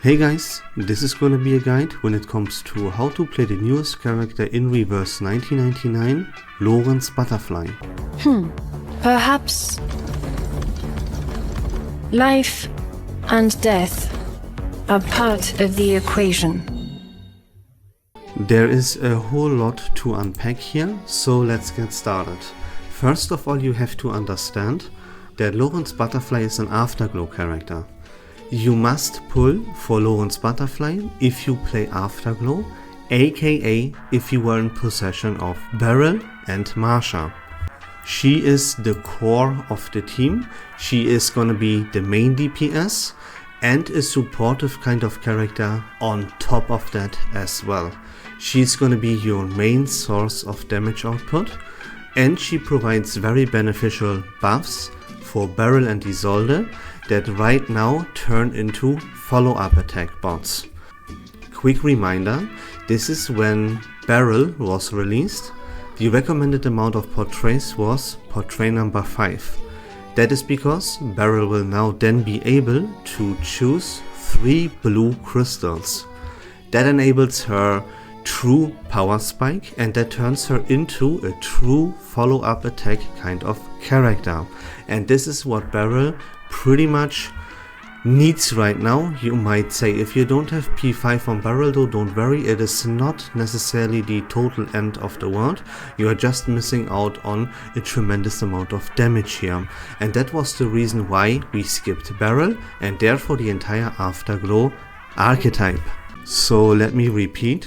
Hey guys, this is gonna be a guide when it comes to how to play the newest character in Reverse1999, Lorentz Butterfly. Perhaps life and death are part of the equation. There is a whole lot to unpack here, so let's get started. First of all, you have to understand that Lorentz Butterfly is an Afterglow character. You must pull for Lorentz Butterfly if you play Afterglow, aka if you are in possession of Beryl and Marsha. She is the core of the team. She is gonna be the main DPS and a supportive kind of character on top of that as well. She's gonna be your main source of damage output, and she provides very beneficial buffs for Beryl and Isolde that right now turn into follow-up attack bots. Quick reminder, this is when Beryl was released. The recommended amount of portraits was portrait number 5. That is because Beryl will now then be able to choose 3 blue crystals. That enables her true power spike, and that turns her into a true follow-up attack kind of character. And this is what Beryl pretty much needs right now. You might say, if you don't have P5 on Beryl though, don't worry, it is not necessarily the total end of the world. You are just missing out on a tremendous amount of damage here. And that was the reason why we skipped Beryl and therefore the entire Afterglow archetype. So let me repeat.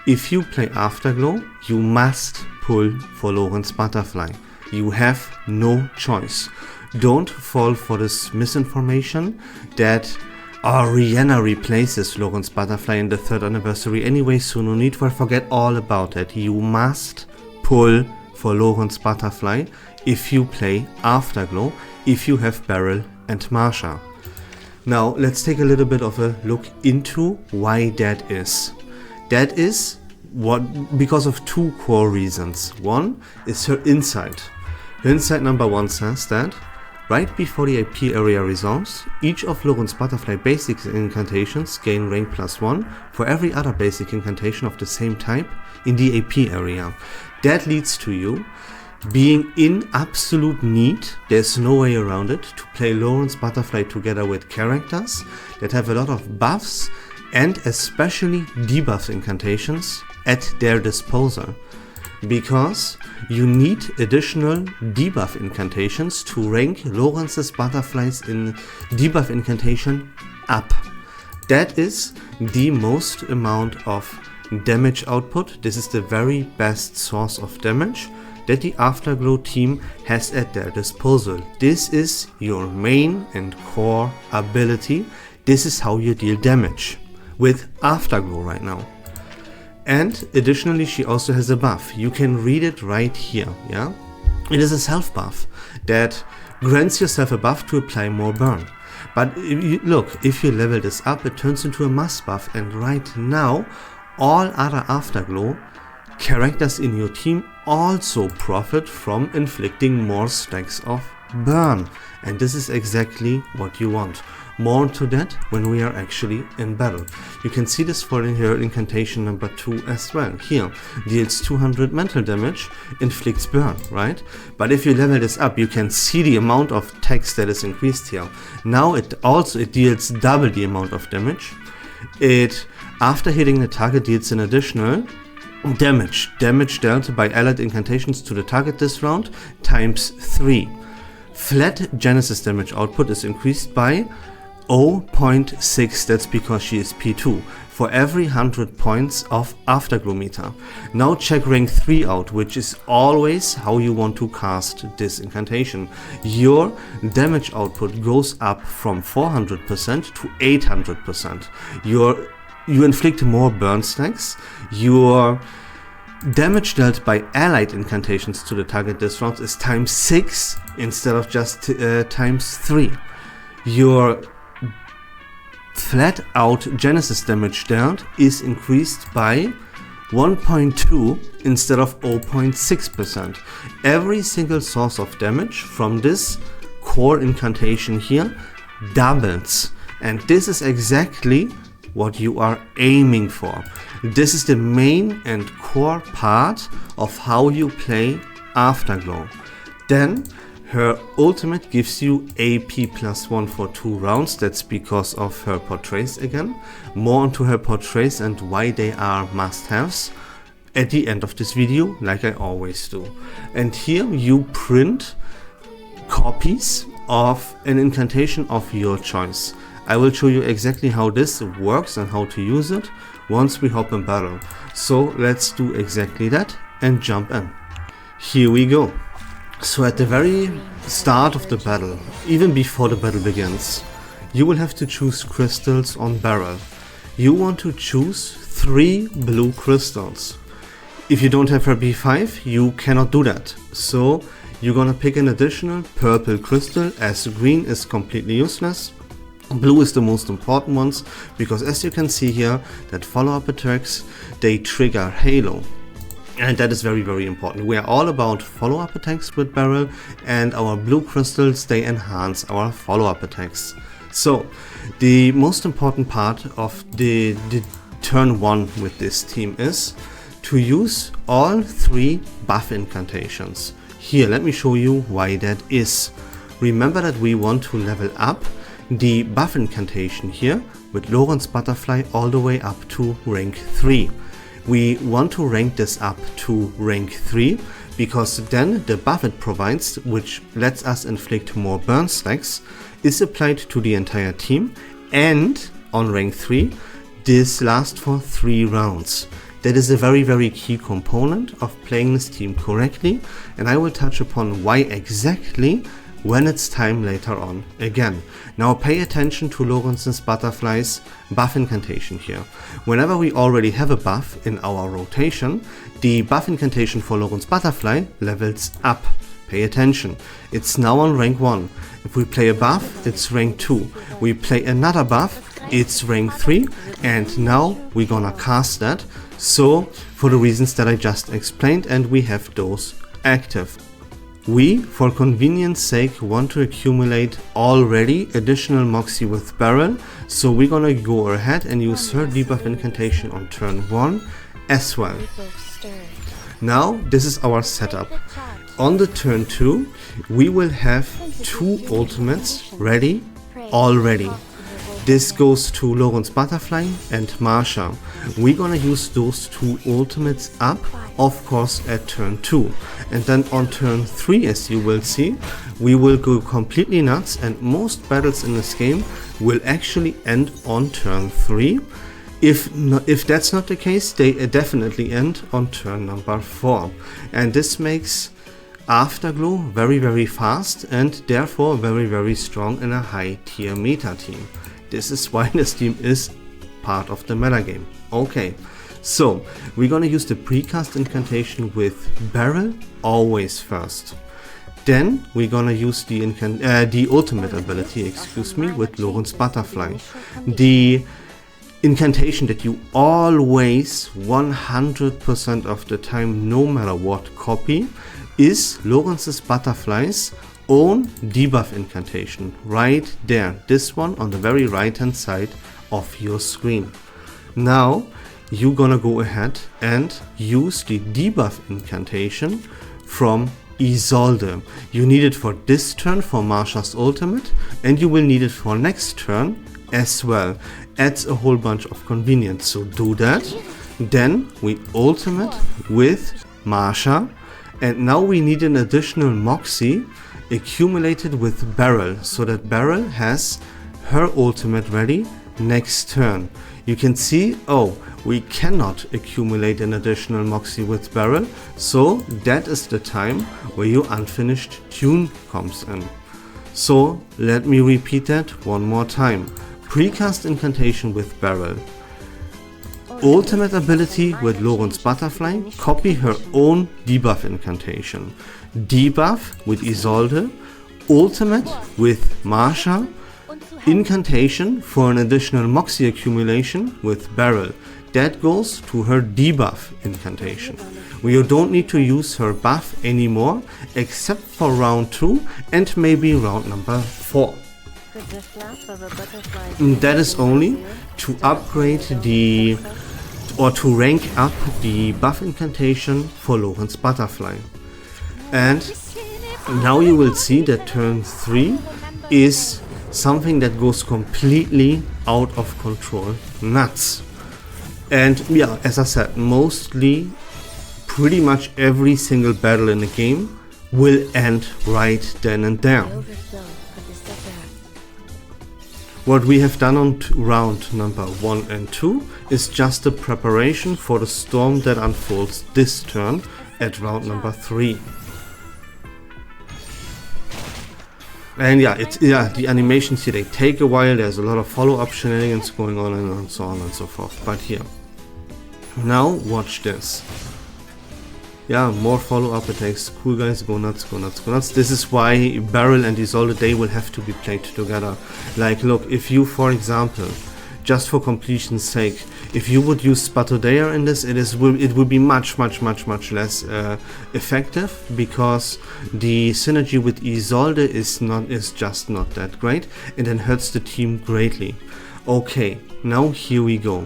If you play Afterglow, you must pull for Lorentz Butterfly. You have no choice. Don't fall for this misinformation that Rihanna replaces Lorentz Butterfly in the 3rd anniversary anyway, so no need for forget all about it. You must pull for Lorentz Butterfly if you play Afterglow, if you have Beryl and Marsha. Now let's take a little bit of a look into why that is. That is because of 2 core reasons. One is her insight. Her insight number 1 says that right before the AP area resolves, each of Lorentz Butterfly basic incantations gain rank +1 for every other basic incantation of the same type in the AP area. That leads to you being in absolute need, there's no way around it, to play Lorentz Butterfly together with characters that have a lot of buffs and especially debuff incantations at their disposal. Because you need additional debuff incantations to rank Lorentz's Butterflies in debuff incantation up. That is the most amount of damage output. This is the very best source of damage that the Afterglow team has at their disposal. This is your main and core ability. This is how you deal damage with Afterglow right now. And additionally, she also has a buff. You can read it right here, yeah? It is a self buff that grants yourself a buff to apply more burn. But if you level this up, it turns into a must buff, and right now, all other Afterglow characters in your team also profit from inflicting more stacks of burn. And this is exactly what you want. More into that when we are actually in battle. You can see this for her incantation number 2 as well. Here, deals 200 mental damage, inflicts burn, right? But if you level this up, you can see the amount of text that is increased here. Now it deals double the amount of damage. After hitting the target, deals an additional damage dealt by allied incantations to the target this round times 3. Flat Genesis damage output is increased by 0.6, that's because she is P2, for every 100 points of Afterglow meter. Now check rank 3 out, which is always how you want to cast this incantation. Your damage output goes up from 400% to 800%. You inflict more burn stacks. Your damage dealt by allied incantations to the target this round is times 6 instead of just times 3. Your flat out Genesis damage dealt is increased by 1.2 instead of 0.6%. Every single source of damage from this core incantation here doubles. And this is exactly what you are aiming for. This is the main and core part of how you play Afterglow. Then her ultimate gives you AP +1 for 2 rounds. That's because of her portraits again. More onto her portraits and why they are must-haves at the end of this video, like I always do. And here you print copies of an incantation of your choice. I will show you exactly how this works and how to use it once we hop in battle. So let's do exactly that and jump in. Here we go. So at the very start of the battle, even before the battle begins, you will have to choose crystals on Beryl. You want to choose 3 blue crystals. If you don't have her B5, you cannot do that. So you're gonna pick an additional purple crystal, as green is completely useless. Blue is the most important ones, because as you can see here, that follow-up attacks, they trigger Halo. And that is very, very important. We are all about follow-up attacks with Beryl, and our blue crystals, they enhance our follow-up attacks. So, the most important part of the turn 1 with this team is to use all 3 buff incantations. Here, let me show you why that is. Remember that we want to level up the buff incantation here with Lorentz Butterfly all the way up to rank 3. We want to rank this up to rank 3 because then the buff it provides, which lets us inflict more burn stacks, is applied to the entire team, and on rank 3 this lasts for 3 rounds. That is a very, very key component of playing this team correctly, and I will touch upon why exactly when it's time later on again. Now pay attention to Lorentz Butterfly's buff incantation here. Whenever we already have a buff in our rotation, the buff incantation for Lorentz Butterfly levels up. Pay attention. It's now on rank 1. If we play a buff, it's rank 2. We play another buff, it's rank 3, and now we're gonna cast that. So for the reasons that I just explained, and we have those active. We, for convenience sake, want to accumulate already additional Moxie with Beryl, so we're gonna go ahead and use her debuff incantation on turn 1 as well. Now, this is our setup. On the turn 2, we will have 2 ultimates ready already. This goes to Lorentz Butterfly and Marsha. We're gonna use those 2 ultimates up, of course, at turn 2. And then on turn 3, as you will see, we will go completely nuts, and most battles in this game will actually end on turn 3. If that's not the case, they definitely end on turn number 4. And this makes Afterglow very, very fast and therefore very, very strong in a high tier meta team. This is why this team is part of the meta game. Okay, so we're gonna use the precast incantation with Beryl always first. Then we're gonna use the ultimate ability, with Lorentz Butterfly. The incantation that you always 100% of the time, no matter what, copy is Lorentz Butterfly's own debuff incantation right there, this one on the very right hand side of your screen. Now you're gonna go ahead and use the debuff incantation from Isolde. You need it for this turn for Marsha's ultimate, and you will need it for next turn as well. Adds a whole bunch of convenience, so do that. Then we ultimate with Marsha, and now we need an additional Moxie accumulated with Beryl, so that Beryl has her ultimate ready next turn. You can see, oh, we cannot accumulate an additional Moxie with Beryl, so that is the time where your unfinished tune comes in. So let me repeat that one more time. Precast incantation with Beryl, ultimate ability with Lorentz Butterfly, copy her own debuff incantation, debuff with Isolde, ultimate with Marsha, incantation for an additional Moxie accumulation with Beryl. That goes to her debuff incantation. We don't need to use her buff anymore, except for round 2 and maybe round number 4. That is only to upgrade the, or to rank up the buff incantation for Lorentz Butterfly. And now you will see that turn 3 is something that goes completely out of control. Nuts. And yeah, as I said, mostly pretty much every single battle in the game will end right then and there. What we have done on round number 1 and 2 is just a preparation for the storm that unfolds this turn at round number 3. And yeah, the animations here, they take a while, there's a lot of follow-up shenanigans going on and so on and so forth. But here, now watch this. Yeah, more follow-up attacks. Cool guys, go nuts, go nuts, go nuts. This is why Beryl and Isolde, they will have to be played together. Like, look, if you, for example, just for completion's sake, if you would use Spatodea in this, it will be much less effective, because the synergy with Isolde is just not that great, and then hurts the team greatly. Okay, now here we go.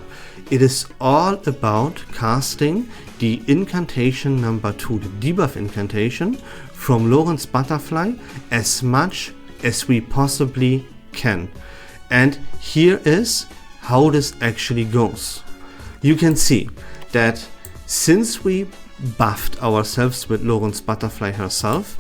It is all about casting the incantation number 2, the debuff incantation from Lorentz Butterfly, as much as we possibly can. And here is how this actually goes. You can see that since we buffed ourselves with Lorentz Butterfly herself,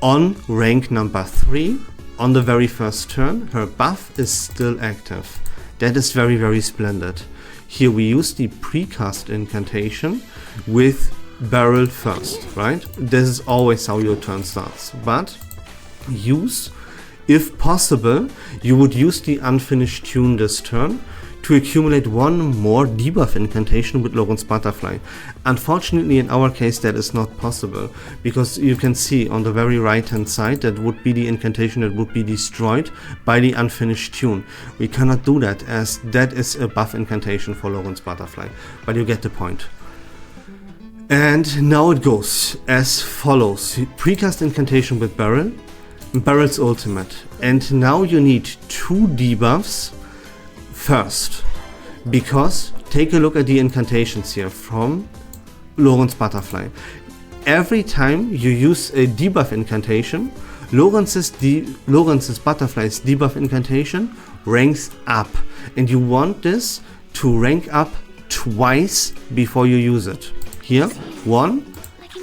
on rank number 3, on the very first turn, her buff is still active. That is very splendid. Here we use the precast incantation with Beryl first, right? This is always how your turn starts. But use, if possible, you would use the unfinished tune this turn to accumulate one more debuff incantation with Lorentz Butterfly. Unfortunately, in our case, that is not possible, because you can see on the very right hand side that would be the incantation that would be destroyed by the unfinished tune. We cannot do that, as that is a buff incantation for Lorentz Butterfly, but you get the point. And now it goes as follows. Precast incantation with Beryl, Beryl's ultimate, and now you need 2 debuffs first, because take a look at the incantations here from Lorentz Butterfly. Every time you use a debuff incantation, Lorentz's Butterfly's debuff incantation ranks up, and you want this to rank up twice before you use it. Here, 1,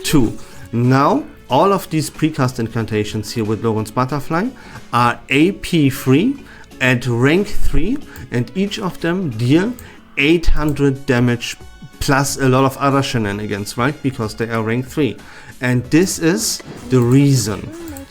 2. Now all of these precast incantations here with Lorentz Butterfly are AP free at rank 3, and each of them deal 800 damage plus a lot of other shenanigans, right? Because they are rank 3. And this is the reason.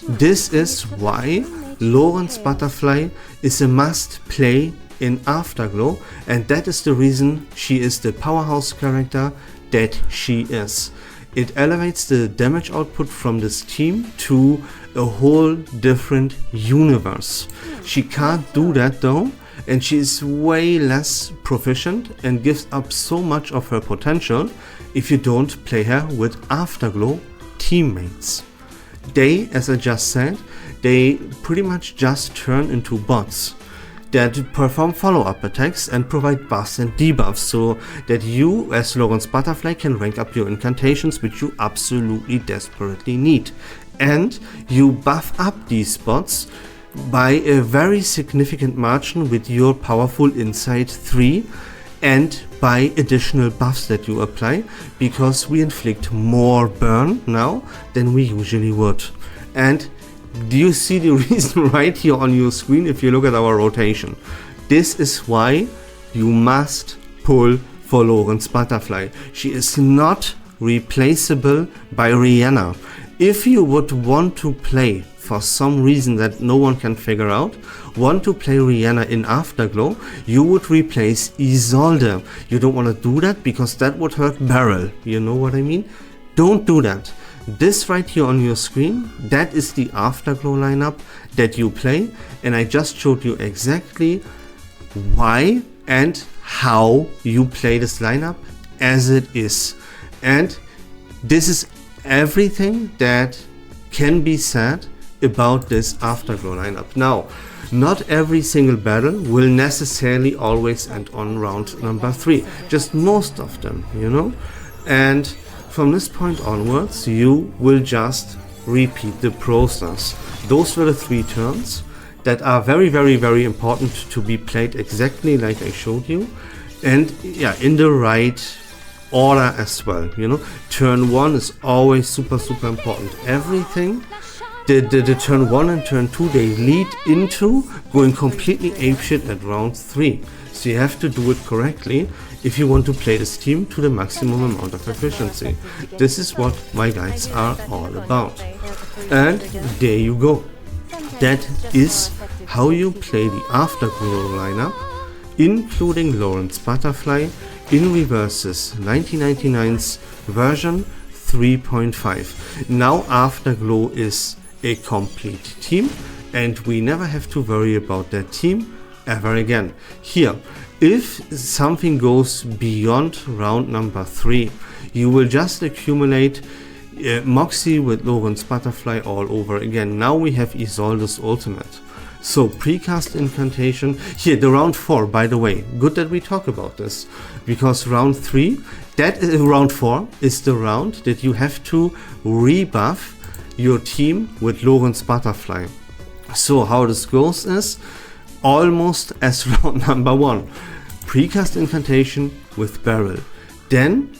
This is why Lorentz Butterfly is a must play in Afterglow, and that is the reason she is the powerhouse character that she is. It elevates the damage output from this team to a whole different universe. She can't do that though, and she is way less proficient and gives up so much of her potential if you don't play her with Afterglow teammates. They, as I just said, they pretty much just turn into bots that perform follow-up attacks and provide buffs and debuffs, so that you as Lorentz Butterfly can rank up your incantations, which you absolutely desperately need. And you buff up these bots by a very significant margin with your powerful Insight 3 and by additional buffs that you apply, because we inflict more burn now than we usually would. And do you see the reason right here on your screen if you look at our rotation? This is why you must pull for Lorentz Butterfly. She is not replaceable by Rihanna. If you would want to play, for some reason that no one can figure out, want to play Rihanna in Afterglow, you would replace Isolde. You don't want to do that because that would hurt Beryl. You know what I mean? Don't do that. This right here on your screen, that is the Afterglow lineup that you play, and I just showed you exactly why and how you play this lineup as it is. And this is everything that can be said about this Afterglow lineup. Now, Not every single battle will necessarily always end on round number 3, just most of them, you know. And from this point onwards, you will just repeat the process. Those were the 3 turns that are very, very, very important to be played exactly like I showed you, and yeah, in the right order as well, you know. Turn 1 is always super important. Everything, the turn 1 and turn 2, they lead into going completely apeshit at round 3. So you have to do it correctly if you want to play this team to the maximum amount of efficiency. This is what my guides are all about. And there you go. That is how you play the Afterglow lineup, including Lorentz Butterfly in Reverse1999's version 3.5. Now Afterglow is a complete team, and we never have to worry about that team ever again. Here, if something goes beyond round number 3, you will just accumulate Moxie with Lorentz Butterfly all over again. Now we have Isolde's ultimate. So precast incantation. Here, the round 4, by the way, good that we talk about this, because round 3, round 4 is the round that you have to rebuff your team with Lorentz Butterfly. So how this goes is almost as round number 1. Precast incantation with barrel. Then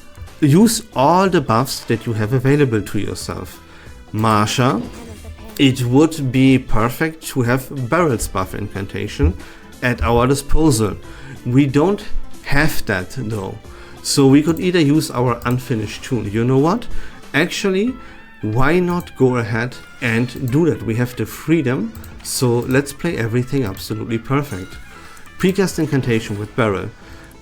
use all the buffs that you have available to yourself. Marsha, it would be perfect to have Barrel's buff incantation at our disposal. We don't have that though. So we could either use our unfinished tune. You know what? Actually, why not go ahead and do that? We have the freedom, so let's play everything absolutely perfect. Precast incantation with Barrel,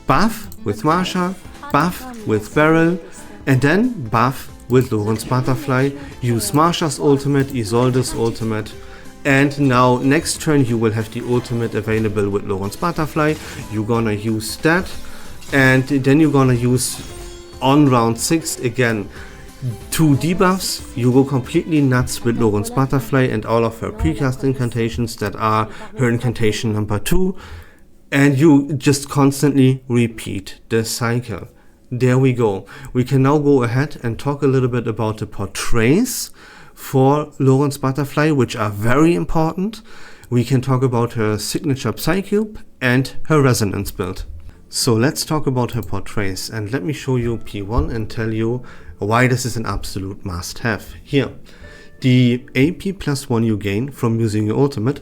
buff with Marsha, buff with Barrel, and then buff with Lorentz Butterfly. Use Marsha's ultimate, Isolde's ultimate, and now next turn you will have the ultimate available with Lorentz Butterfly. You're gonna use that, and then you're gonna use on round 6 again 2 debuffs. You go completely nuts with Lorentz Butterfly and all of her precast incantations that are her incantation number 2, and you just constantly repeat the cycle. There we go. We can now go ahead and talk a little bit about the portraits for Lorentz Butterfly, which are very important. We can talk about her signature Psychube and her resonance build. So let's talk about her portraits, and let me show you P1 and tell you why this is an absolute must-have. Here, the AP +1 you gain from using your ultimate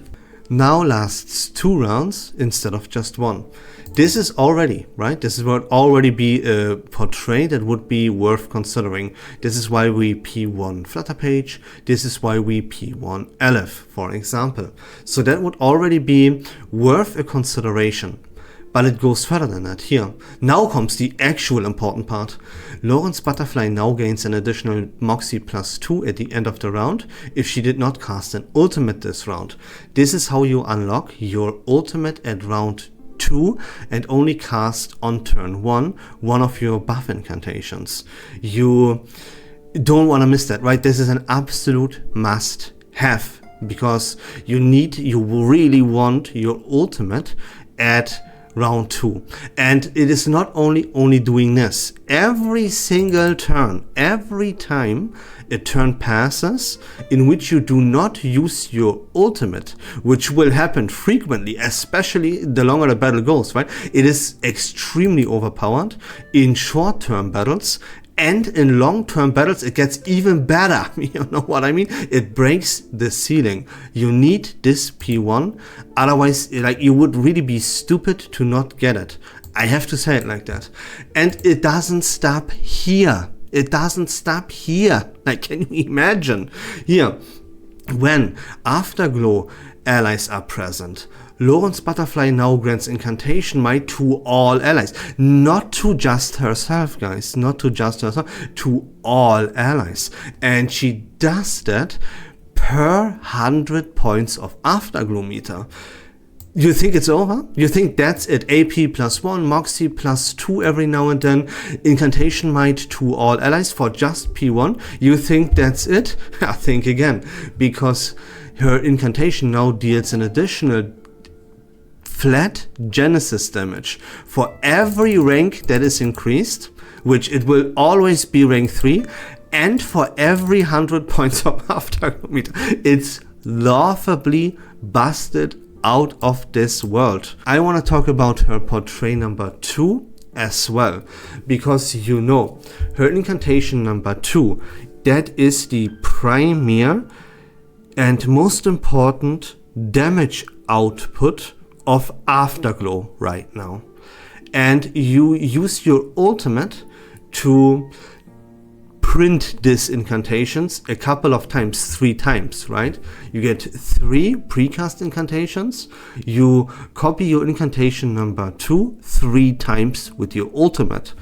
now lasts 2 rounds instead of just 1. This is already, right? This would already be a portrait that would be worth considering. This is why we P1 Flutter Page. This is why we P1 Aleph, for example. So that would already be worth a consideration. But it goes further than that here. Now comes the actual important part. Lorentz Butterfly now gains an additional Moxie +2 at the end of the round if she did not cast an ultimate this round. This is how you unlock your ultimate at round 2 and only cast on turn 1 one of your buff incantations. You don't want to miss that, right? This is an absolute must have, because you really want your ultimate at round 2. And it is not only doing this. Every single turn, every time a turn passes in which you do not use your ultimate, which will happen frequently, especially the longer the battle goes, right? It is extremely overpowered in short-term battles, and in long-term battles it gets even better. You know what I mean? It breaks the ceiling. You need this P1, otherwise like you would really be stupid to not get it. I have to say it like that. And it doesn't stop here. It doesn't stop here. Like, can you imagine? Here, when Afterglow allies are present, Lorentz Butterfly now grants incantation might to all allies. Not to just herself, guys. Not to just herself. To all allies. And she does that per 100 points of Afterglow meter. You think it's over? You think that's it? AP +1, Moxie +2 every now and then, incantation might to all allies for just P1? You think that's it? I think again, because her incantation now deals an additional flat Genesis damage for every rank that is increased, which it will always be rank 3, and for every 100 points of Afterglow meter. It's laughably busted out of this world. I want to talk about her portrait number 2 as well, because you know, her incantation number 2, that is the premier and most important damage output of Afterglow right now. And you use your ultimate to print these incantations a couple of times, 3 times, right? You get 3 precast incantations, you copy your incantation number 2 3 times with your ultimate.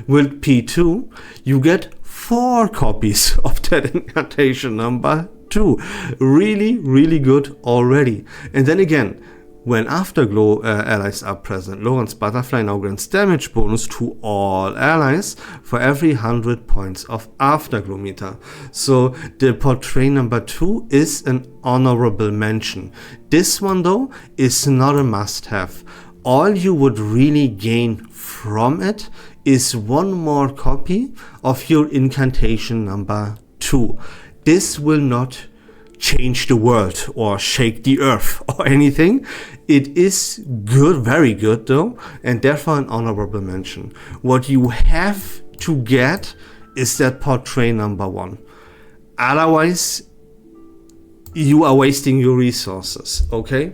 With P2, you get 4 copies of that incantation number 2. Really, really good already. And then again, when Afterglow allies are present, Lorentz Butterfly now grants damage bonus to all allies for every 100 points of Afterglow meter. So the portrait number 2 is an honorable mention. This one though is not a must-have. All you would really gain from it is 1 more copy of your incantation number 2. This will not change the world or shake the earth or anything. It is good, very good though, and therefore an honorable mention. What you have to get is that portrait number 1. Otherwise, you are wasting your resources, okay?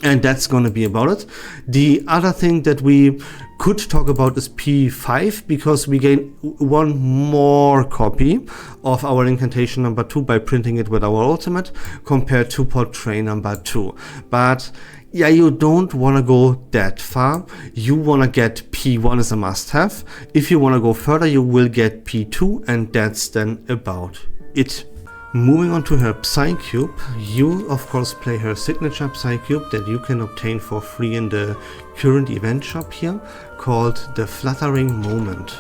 And that's gonna be about it. The other thing that we could talk about is P5, because we gain 1 more copy of our incantation number 2 by printing it with our ultimate compared to portrait number 2. But yeah, you don't want to go that far. You want to get P1 as a must-have. If you want to go further, you will get P2, and that's then about it. Moving on to her Psychube, you of course play her signature Psychube that you can obtain for free in the current event shop here, called the Fluttering Moment.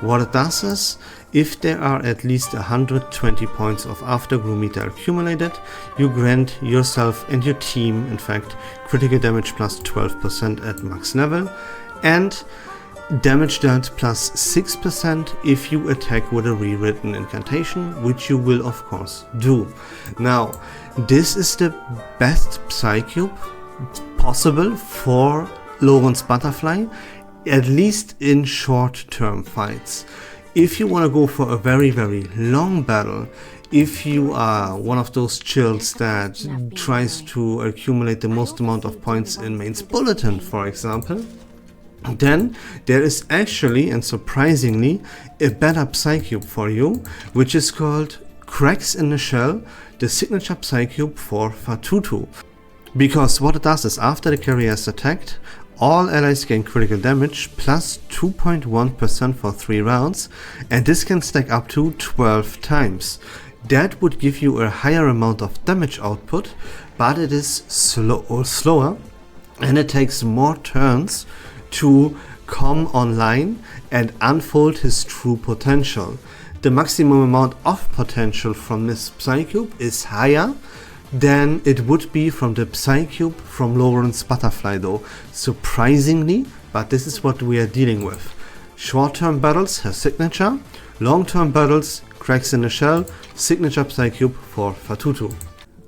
What it does is, if there are at least 120 points of Afterglow meter accumulated, you grant yourself and your team, in fact, critical damage plus 12% at max level, and damage dealt plus 6% if you attack with a rewritten incantation, which you will of course do. Now, this is the best Psychube possible for Lorentz Butterfly, at least in short-term fights. If you want to go for a very, very long battle, if you are one of those chills that tries to accumulate the most amount of points in Main's Bulletin, for example, then there is actually, and surprisingly, a better Psychube for you, which is called Cracks in the Shell, the signature Psychube for Fatutu. Because what it does is, after the carrier is attacked, all allies gain critical damage plus 2.1% for 3 rounds, and this can stack up to 12 times. That would give you a higher amount of damage output, but it is slower, and it takes more turns to come online and unfold his true potential. The maximum amount of potential from this Psychube is higher than it would be from the Psychube from Lorentz Butterfly though, surprisingly, but this is what we are dealing with. Short-term battles, her signature; long-term battles, Cracks in the Shell, signature Psychube for Fatutu.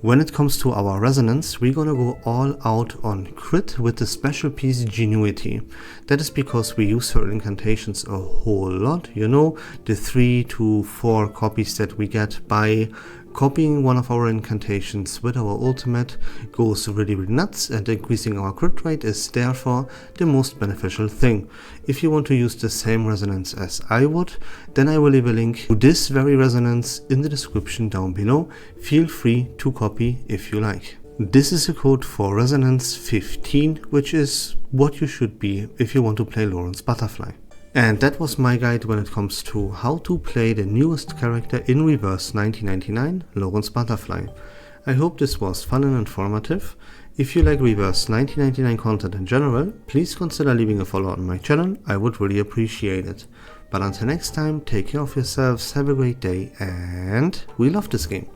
When it comes to our resonance, we're gonna go all out on crit with the special piece Genuity. That is because we use her incantations a whole lot, you know, the 3 to 4 copies that we get by copying one of our incantations with our ultimate goes really nuts, and increasing our crit rate is therefore the most beneficial thing. If you want to use the same resonance as I would, then I will leave a link to this very resonance in the description down below. Feel free to copy if you like. This is a code for resonance 15, which is what you should be if you want to play Lorentz Butterfly. And that was my guide when it comes to how to play the newest character in Reverse1999, Lorentz Butterfly. I hope this was fun and informative. If you like Reverse1999 content in general, please consider leaving a follow on my channel, I would really appreciate it. But until next time, take care of yourselves, have a great day, and we love this game.